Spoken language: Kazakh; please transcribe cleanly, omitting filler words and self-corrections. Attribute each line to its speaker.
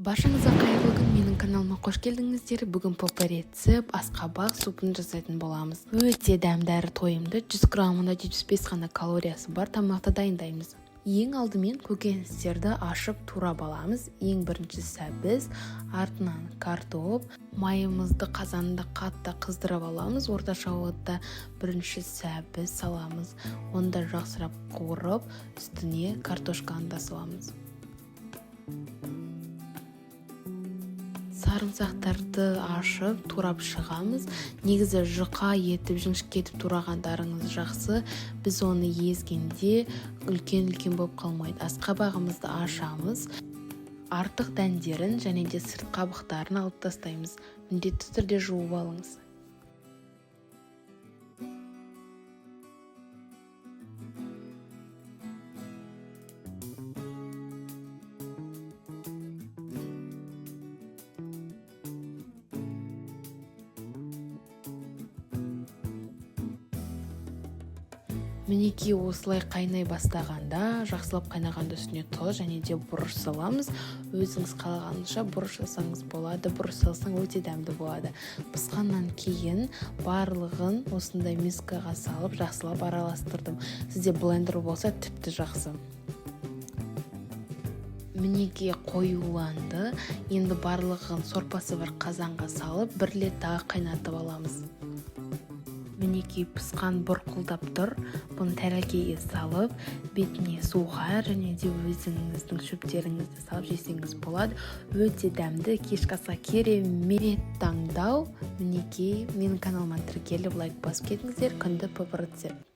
Speaker 1: Баршаңызға қайырлы күн, менің каналыма қош келдіңіздер. Бүгін попа рецепт асқабақ супын жасайтын боламыз. Өте дәмді әрі тойымды, 100 граммында 75 қана калориясы бар тамақты дайындаймыз. Ең алдымен көкөністерді ашып турап аламыз. Ең бірінші сәбіз, артынан картоп, майымызды қазанда қатты қыздырып аламыз. Орташа отта бірінші сәбіз саламыз. Онда жақсырап қуырып, үстіне картошканы да саламыз. Сарымсақтарды ашып, турап шығамыз. Негізі жұқа етіп, жіңішке етіп турағандарыңыз жақсы. Біз оны езгенде үлкен-үлкен болып қалмайды. Асқабағымызды ашамыз. Артық дәндерін және де сырт қабықтарын алып тастаймыз. Міндетті түрде жуып алыңыз. Мінекей осылай қайнай бастағанда, жақсылап қайнағанда үстіне тұз және де бұрыш саламыз. Өзіңіз қалағаныңызша бұрыш салсаңыз болады, бұрыш салсаң өте дәмді болады. Пысқаннан кейін барлығын осындай мискаға салып, жақсылап араластырдым. Сізде блендер болса тіпті жақсы. Мінекей қоюланды. Енді барлығын сорпасы бар қазанға салып, 1 рет тағы қайнатып аламыз. Мінекей пысқан бұрқылдап тұр. Бұны тәрелкеге салып, бетіне суға және де өзіңіздің шөптеріңізді салып жесеңіз болады. Өте дәмді, кешкі асқа керемет таңдау. Мінекей менің каналыма тіркеліп лайк басып кетіңіздер. Күнді попа рецепт.